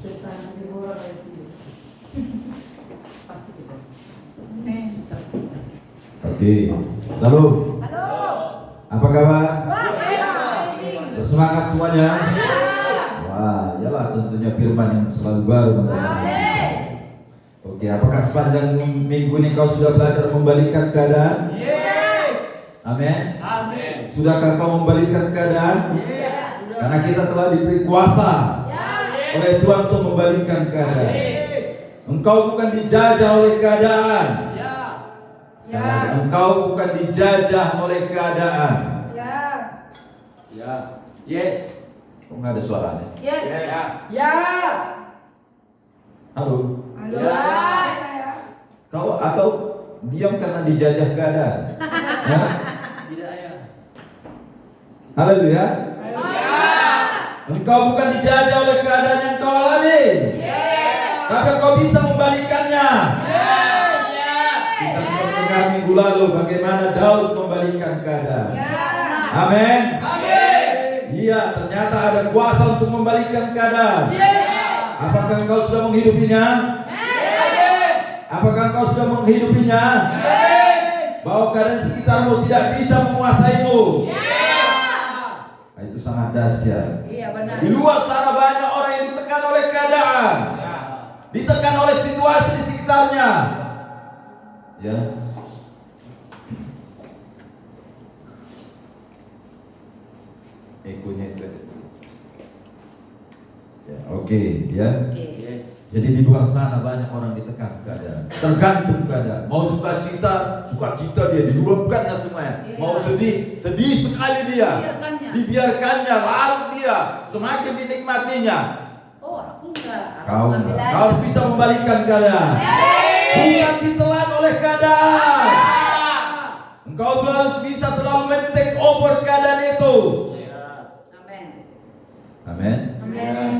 Oke, salam. Apa kabar? Bersemangat semuanya. Wah, yalah tentunya firman yang selalu baru. Oke, apakah sepanjang minggu ini kau sudah belajar membalikkan keadaan? Yes. Amin. Amin. Sudahkah kau membalikkan keadaan? Yes. Karena kita telah diberi kuasa oleh Tuhan untuk membalikkan keadaan. Yes. Engkau bukan dijajah oleh keadaan. Ya. Engkau bukan dijajah oleh keadaan. Ya. Yes. Kok nggak ada suaranya? Ya. Ya. Halo. Halo. Ya. Saya. Kau atau diam karena dijajah keadaan? Ya? Tidak ya. Haleluya. Ya. Engkau bukan dijajah oleh keadaan yang kau alami, tapi kau bisa membalikannya. Kita sudah mendengar minggu lalu bagaimana Daud membalikkan keadaan. Amin. Iya, ternyata ada kuasa untuk membalikkan keadaan. Apakah engkau sudah menghidupinya? Apakah engkau sudah menghidupinya? Bahwa keadaan sekitarmu tidak bisa menguasaimu. Nah, itu sangat dahsyat. Iya benar. Di luar sana banyak orang yang ditekan oleh keadaan, ditekan oleh situasi di sekitarnya. Ya. Ekonya itu. Ya, oke, ya. Yes. Jadi di luar sana banyak orang ditekan keadaan. Tergantung keadaan. Mau sukacita dia diluapkannya semuanya. Mau sedih sekali dia. Dibiarkannya, lalu dia semakin dinikmatinya. Oh, aku enggak. Kau harus bisa membalikkan keadaan. Bukan ditelan oleh keadaan. Engkau harus bisa selalu men-take over keadaan itu. Amin. Amin. Amin.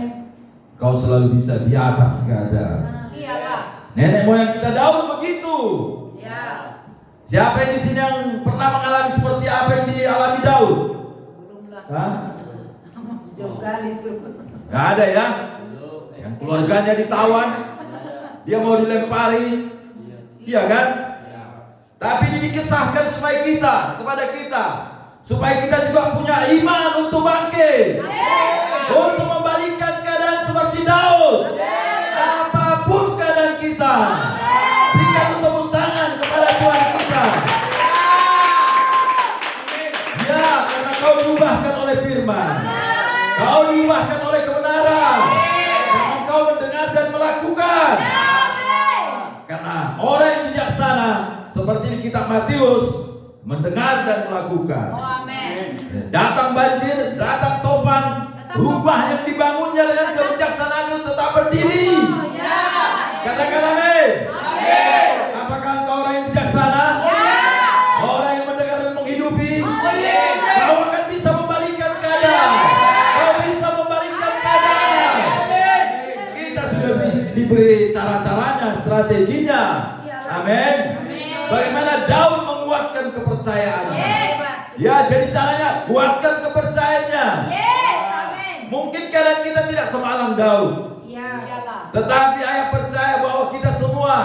Kau selalu bisa di atas keadaan. Iyalah. Nenek moyang kita Daud begitu. Ya. Siapa yang di sini yang pernah mengalami seperti apa yang dialami Daud? Belumlah. Hah? Masih jauh kali tuh. Gak ada ya? Yang keluarganya ditawan, dia mau dilempari, iya kan? Tapi ini dikisahkan supaya kepada kita, supaya kita juga punya iman untuk bangkit, untuk membalikkan keadaan seperti Daud. Apapun keadaan kita, berikan tepuk tangan kepada Tuhan kita. Ya, karena kau diubahkan oleh firman, kau diubahkan oleh kebenaran, karena kau mendengar dan melakukan. Karena orang yang bijaksana seperti di kitab Matius, mendengar dan melakukan. Amin. Datang banjir, datang topan, rumah yang dibangunnya dengan kebijaksanaan itu tetap berdiri. Katakan amin. Apakah engkau orang yang bijaksana? Orang yang mendengar dan menghidupi? Kau akan bisa membalikkan keadaan. Kau bisa membalikkan keadaan. Kita sudah diberi cara-caranya, strateginya. Amin. Bagaimana Daud menguatkan kepercayaannya? Ya, jadi caranya kuatkan kepercayaannya. Mungkin keadaan kita tidak semalang Daud, tetapi ayah percaya bahwa kita semua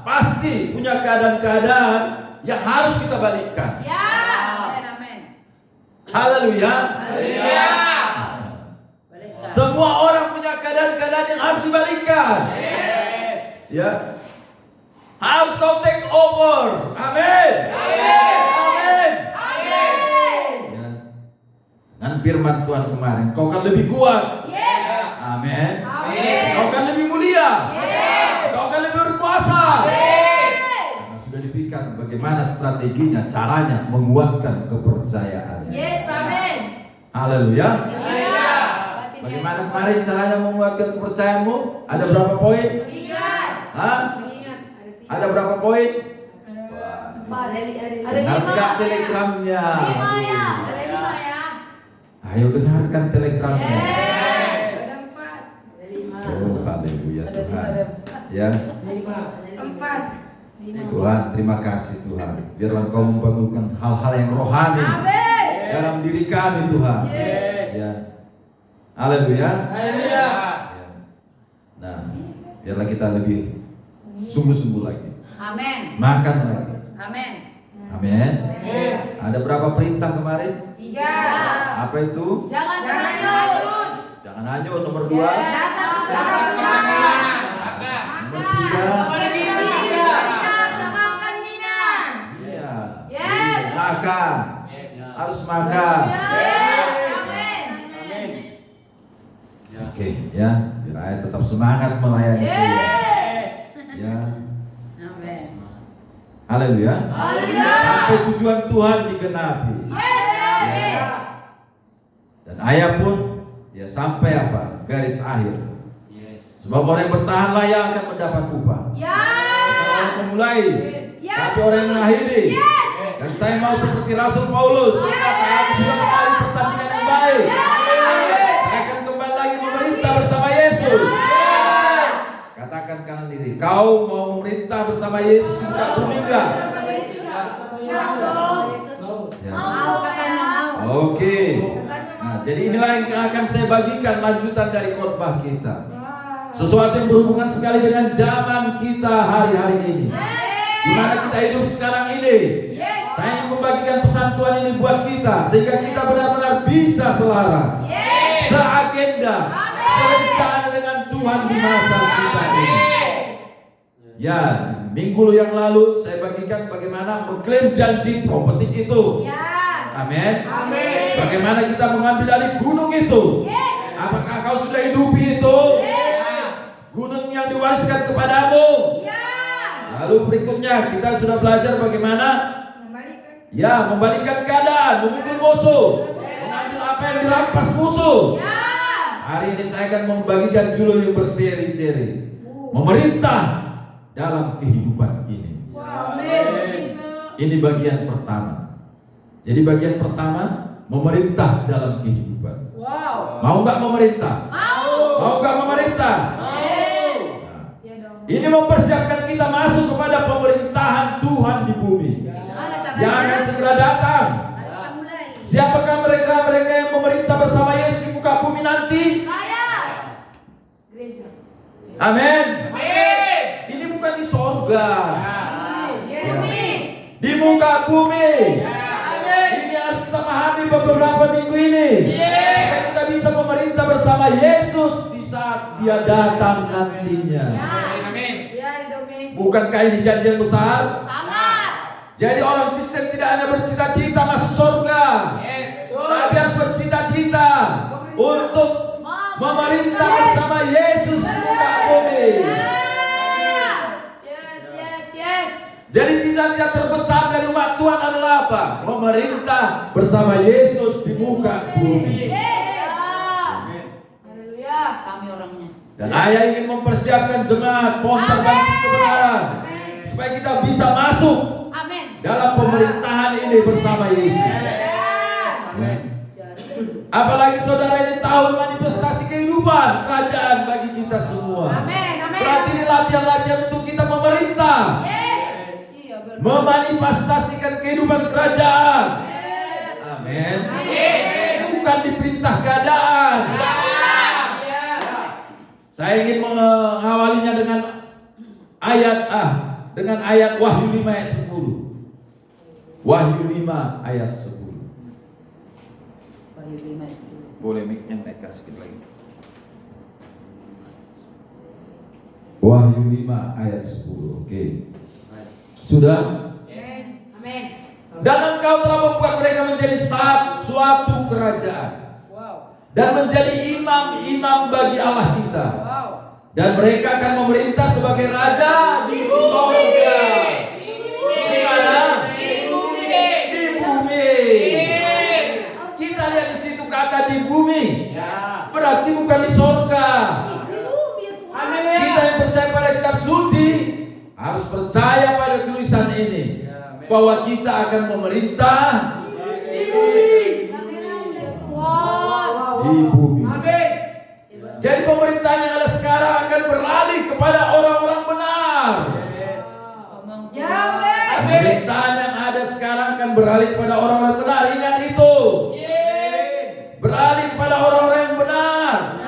pasti punya keadaan-keadaan yang harus kita balikkan. Haleluya. Semua orang punya keadaan-keadaan yang harus dibalikkan. Ya. Harus kau take over. Amin. Amin. Ya. Dengan firman Tuhan kemarin, kau akan lebih kuat. Amin. Kau akan lebih mulia. Kau akan lebih berkuasa. Karena sudah dipikirkan bagaimana strateginya, caranya menguatkan kepercayaan. Haleluya. Bagaimana kemarin caranya menguatkan kepercayaanmu? Ada berapa poin? Hah? Ada berapa poin? Dengarkan telegramnya. Ayo dengarkan telegramnya. Oh, haleluya Tuhan. Ya. Tuhan, terima kasih Tuhan. Biarlah Kau membangunkan hal-hal yang rohani dalam diri kami Tuhan. Ya. Haleluya. Haleluya. Ya. Nah, biarlah kita lebih sungguh-sungguh lagi. Amin. Makan lagi. Amin. Amin. Ada berapa perintah kemarin? 3. Apa itu? Jangan hanyut. Jangan hanyut. Nomor 2. Datang makan. Nomor 3. Makan dinner. Iya. Yes. Makan. Harus makan. Yes. Amin. Amin. Ya. Oke, ya. Biar ayah tetap semangat melayani. Yes. Ya. Amin. Haleluya. Haleluya. Sampai tujuan Tuhan digenapi. Yes. Dan ayah pun ya sampai apa? Garis akhir. Yes. Sebab orang yang bertahanlah yang akan mendapat upah. Ya. Bukan orang yang memulai, Ya. tapi orang yang mengakhiri. Yes. Dan saya mau seperti Rasul Paulus berkata, aku sudah mengalami pertandingan yang baik. Saya akan kembali lagi memerintah bersama Yesus. Katakan kanan diri, kau mau memerintah bersama Yesus di muka bumi enggak? Ya. Mau katanya mau. Oke. Nah, jadi inilah yang akan saya bagikan lanjutan dari khotbah kita. Sesuatu yang berhubungan sekali dengan zaman kita hari-hari ini. Di mana kita hidup sekarang ini. Saya ingin membagikan pesan Tuhan ini buat kita sehingga kita benar-benar bisa selaras, seagenda, serencana dengan Tuhan di masa kita ini. Ya, minggu yang lalu saya bagikan bagaimana mengklaim janji prophetik itu. Amin. Bagaimana kita mengambil alih gunung itu? Apakah kau sudah hidupi itu? Gunung yang diwariskan kepadamu. Lalu berikutnya kita sudah belajar bagaimana membalikan keadaan, memukul musuh, mengambil apa yang dirampas musuh. Hari ini saya akan membagikan judul yang berseri-seri, memerintah dalam kehidupan ini. Ini bagian pertama. Jadi bagian pertama, memerintah dalam kehidupan. Mau nggak memerintah? Mau nggak memerintah? Ini mempersiapkan kita masuk kepada pemerintahan Tuhan di bumi yang akan segera datang. Siapakah mereka yang memerintah bersama Yesus di muka bumi nanti? Amin. Ini bukan di sorga, di muka bumi. Ini harus kita pahami beberapa minggu ini, supaya kita bisa memerintah bersama Yesus di saat Dia datang nantinya. Bukankah ini janji yang besar? Jadi orang Kristen tidak hanya bercita-cita masuk surga, tapi harus bercita-cita untuk memerintah bersama Yesus di muka bumi. Jadi cita-cita terbesar dari umat Tuhan adalah apa? Memerintah bersama Yesus di muka bumi. Kami orangnya. Dan ayah ingin mempersiapkan jemaat pohon terbangkit kebenaran supaya kita bisa masuk dalam pemerintahan ini bersama Yesus. Apalagi saudara, ini tahun manifestasi kehidupan kerajaan bagi kita semua. Berarti ini latihan-latihan untuk kita memerintah, memanifestasikan kehidupan kerajaan. Amin. Bukan diperintah keadaan. Saya ingin mengawalinya dengan ayat Wahyu 5 ayat 10. Wahyu 5 ayat 10. Boleh mic-nya naikkan sedikit lagi. Wahyu 5 ayat 10. Oke. Sudah? Amin. Dan engkau telah membuat mereka menjadi suatu kerajaan dan menjadi imam-imam bagi Allah kita. Dan mereka akan memerintah sebagai raja di sorga. Di mana? Di bumi. Kita lihat di situ kata di bumi. Berarti bukan di sorga. Kita yang percaya pada kitab suci harus percaya pada tulisan ini, bahwa kita akan memerintah di bumi. Jadi pemerintahan yang ada sekarang akan beralih kepada orang-orang benar. Pemerintahan yang ada sekarang akan beralih kepada orang-orang benar. Ingat itu. Beralih kepada orang-orang yang benar.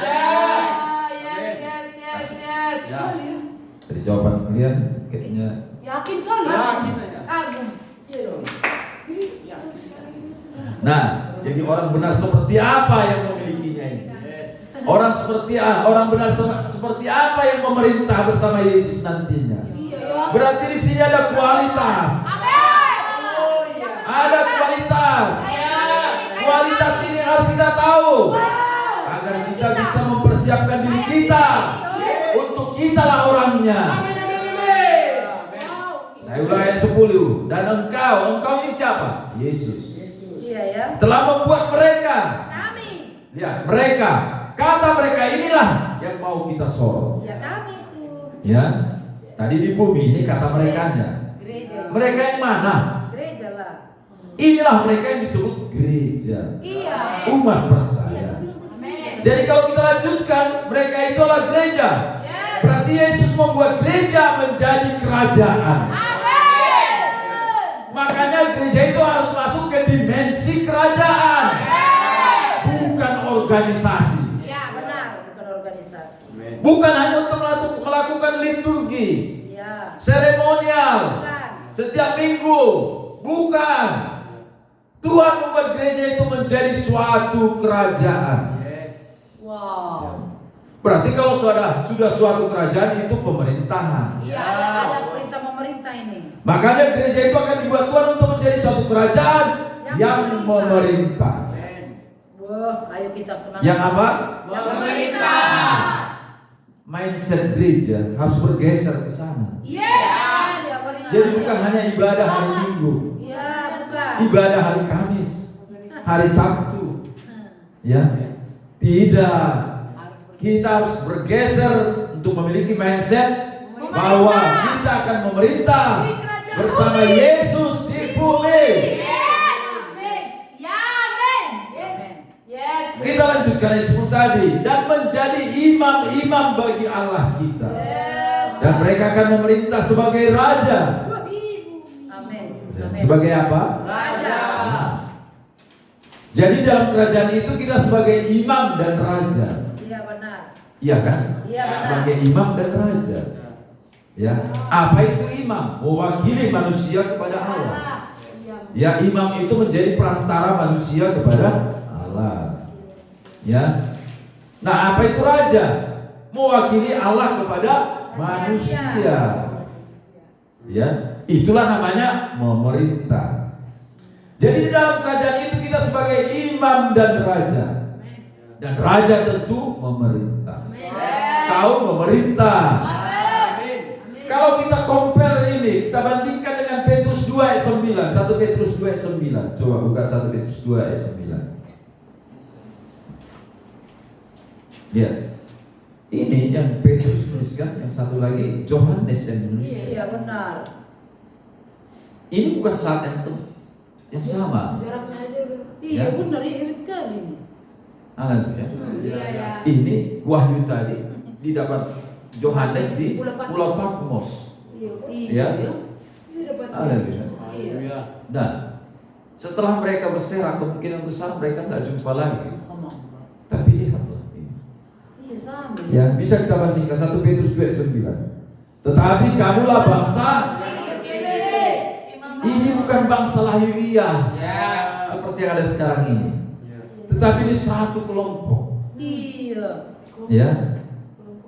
kalian kayaknya. Yakin kali. Yakin aja. Kagum. Nah, jadi orang benar seperti apa yang memilikinya ini? Yes. Orang benar seperti apa yang memerintah bersama Yesus nantinya? Iya ya. Berarti di sini ada kualitas. Ada kualitas. Kualitas ini harus kita tahu agar kita bisa mempersiapkan diri kita untuk kitalah orangnya. Saya ulang ayat 10. Dan engkau ini siapa? Yesus. Iya ya. Telah membuat mereka. Kami. Ya, mereka. Kata mereka inilah yang mau kita sorot. Ya kami tuh. Ya. Tadi di bumi ini kata merekanya. Gereja. Mereka yang mana? Gereja lah. Inilah mereka yang disebut gereja. Iya. Umat percaya. Amin. Jadi kalau kita lanjutkan, mereka itu adalah gereja. Berarti Yesus membuat gereja menjadi kerajaan. Amin. Makanya gereja itu harus masuk ke dimensi kerajaan, bukan organisasi. Ya benar, bukan organisasi. Bukan hanya untuk melakukan liturgi, Ya. seremonial Bukan. setiap minggu. Bukan. Tuhan membuat gereja itu menjadi suatu kerajaan. Yes. Wow. Berarti kalau sudah suatu kerajaan itu pemerintahan. Iya ada perintah pemerintah ini. Makanya gereja itu akan dibuat Tuhan untuk menjadi suatu kerajaan yang memerintah. Wah, ayo kita semangat. Yang apa? Memerintah. Mindset gereja harus bergeser ke sana. Yes. Jadi bukan hanya ibadah hari Minggu, Iya, bukan. ibadah hari Kamis, hari Sabtu. Ya, tidak. Kita harus bergeser untuk memiliki mindset bahwa kita akan memerintah bersama Yesus di bumi. Kita lanjutkan ayat 10 tadi. Dan menjadi imam-imam bagi Allah kita. Dan mereka akan memerintah sebagai raja. Amin. Sebagai apa? Raja. Jadi dalam kerajaan itu kita sebagai imam dan raja. Iya benar. Iya kan? Iya benar. Sebagai imam dan raja. Ya, apa itu imam? Mewakili manusia kepada Allah. Ya, imam itu menjadi perantara manusia kepada Allah. Ya. Nah, apa itu raja? Mewakili Allah kepada manusia. Ya, itulah namanya memerintah. Jadi di dalam kerajaan itu kita sebagai imam dan raja. Dan raja tentu memerintah. Kau memerintah. Kalau kita compare ini, kita bandingkan dengan Petrus 2 ayat 9. 1 Petrus 2 ayat 9. Coba buka 1 Petrus 2 ayat 9. Lihat. Ini yang Petrus tuliskan, yang satu lagi Yohanes yang menuliskan. Iya benar. Ini bukan saat yang sama. Jaraknya aja udah. Ya. Iya benar, iya hebat kali ini. Haleluya. Iya ya. Ini Wahyu tadi didapat Yohanes di Pulau Patmos. Iya. Ya. Bisa dapat. Haleluya. Iya. Dan setelah mereka berserah, kemungkinan besar mereka nggak jumpa lagi. Tapi lihatlah ini. Iya sama. Ya, bisa kita bandingkan 1 Petrus 2:9. Tetapi kamulah bangsa. Ini bukan bangsa lahiriah seperti yang ada sekarang ini. Tetapi ini satu kelompok. Iya. Ya.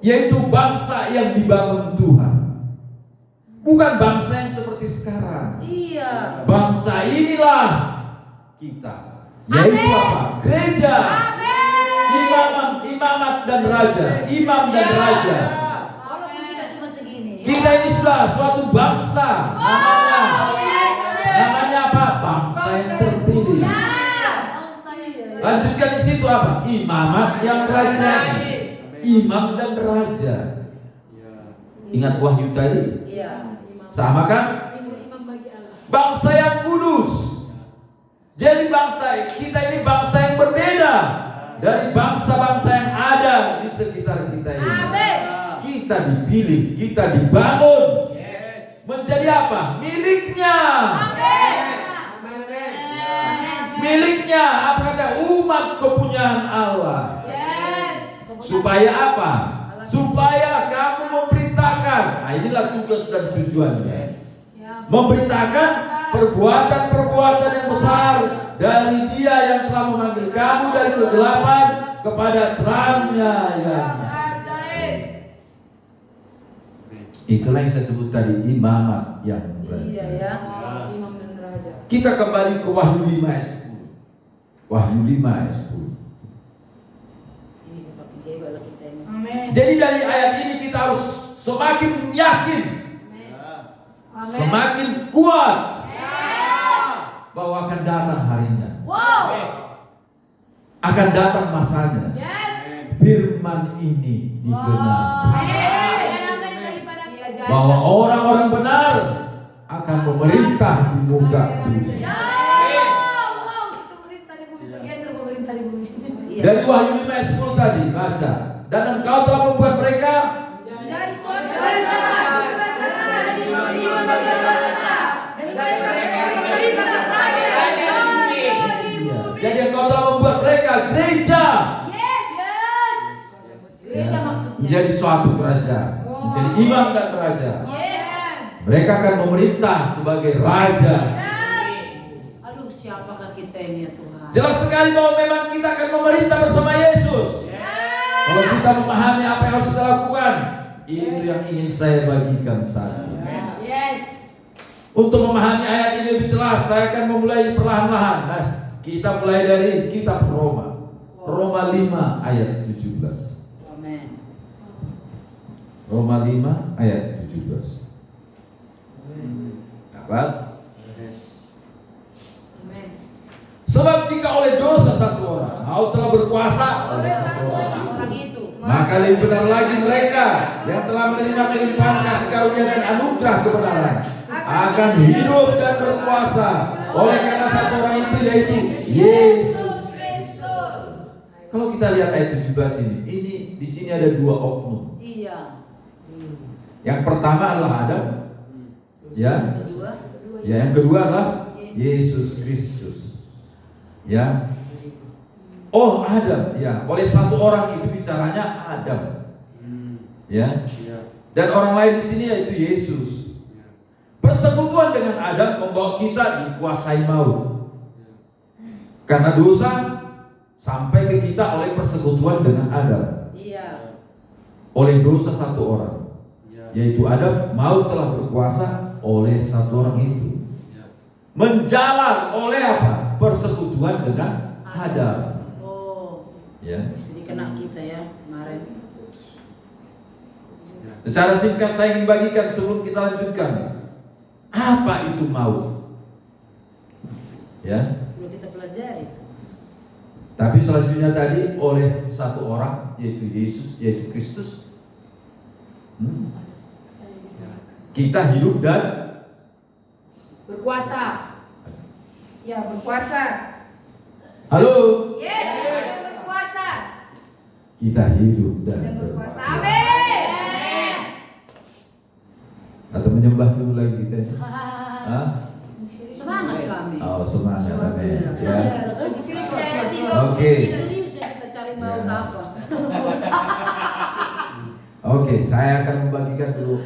Yaitu bangsa yang dibangun Tuhan. Bukan bangsa yang seperti sekarang. Iya. Bangsa inilah kita. Yaitu apa? Gereja. Imamat dan raja. Imam dan raja. Kalau kita cuma segini. Kita ini sudah suatu bangsa. Namanya apa? Bangsa yang terpilih. Lanjutkan di situ apa? Imamat yang raja. Imam dan raja. Ingat Wahyu tadi? Iya. Sama kan? Bangsa yang kudus. Jadi bangsa kita ini bangsa yang berbeda dari bangsa-bangsa yang ada di sekitar kita ini. Kita dipilih, kita dibangun menjadi apa? Miliknya. Miliknya, apa kata? Umat kepunyaan Allah. Supaya apa? Supaya kamu memberitakan memberitakan. Nah, inilah tugas dan tujuannya. Yes. Memberitakan perbuatan-perbuatan yang besar dari Dia yang telah memanggil kamu dari kegelapan kepada terangnya yang itulah yang saya sebut tadi, imamat yang Iya raja. ya. Imam dan raja. Kita kembali ke Wahyu 5 ayat 10. Wahyu 5 ayat 10. Iya, makin hebat lah kita ini. Amin. Jadi dari ayat ini kita harus semakin yakin, semakin kuat bahwa akan datang harinya, akan datang masanya. Firman ini digenapi bahwa orang-orang benar akan memerintah di muka bumi. Iya. Dari Wahyu 5 ayat 10 tadi baca, dan engkau telah membuat mereka Jadi suatu kerajaan jadi engkau telah membuat mereka gereja, Gereja maksudnya. menjadi suatu kerajaan, menjadi imam dan raja. Mereka akan memerintah sebagai raja. Aduh, siapakah kita ini ya Tuhan? Jelas sekali bahwa memang kita akan memerintah bersama Yesus. Kalau kita memahami apa yang harus kita lakukan, itu yang ingin saya bagikan saat ini. Untuk memahami ayat ini lebih jelas, saya akan memulai perlahan-lahan. Nah, kita mulai dari kitab Roma. Roma 5 ayat 17. Amin. Roma 5 ayat 17. Dapat? Yes. Sebab jika oleh dosa satu orang maut telah berkuasa oleh satu orang, Orang itu. maka lebih benar lagi mereka yang telah menerima kelimpahan kasih karunia dan anugerah kebenaran akan hidup dan berkuasa oleh karena satu orang itu, yaitu Yesus. Kalau kita lihat ayat 17 ini di sini ada dua oknum. Iya. Yang pertama adalah Adam, ya. Kedua. Ya, yang kedua adalah Yesus Kristus. Ya. Oh, Adam, ya. Oleh satu orang itu bicaranya Adam. Ya. Siap. Dan orang lain di sini yaitu Yesus. Persekutuan dengan Adam membawa kita dikuasai maut. Karena dosa sampai ke kita oleh persekutuan dengan Adam. Iya. Oleh dosa satu orang, Ya. yaitu Adam, maut telah berkuasa oleh satu orang itu. Ya. Menjalar oleh apa? Persekutuan dengan Adam. Oh. Ya. Jadi kena kita ya kemarin. Secara singkat saya ingin bagikan sebelum kita lanjutkan. Apa itu maut? Ya. Perlu kita pelajari. Tapi selanjutnya tadi oleh satu orang, yaitu Yesus, yaitu Kristus. Kita hidup dan Berkuasa. Ya, berkuasa. halo. Berkuasa. Kita hidup dan Dan berkuasa. berkuasa. Amin. Atau menyembah dulu lagi kita. Hah? Semangat kami. Oh, semangat, amin. Ya. Serius Oke. Serius ya kita cari maut Ya. apa? Oke, saya akan membagikan dulu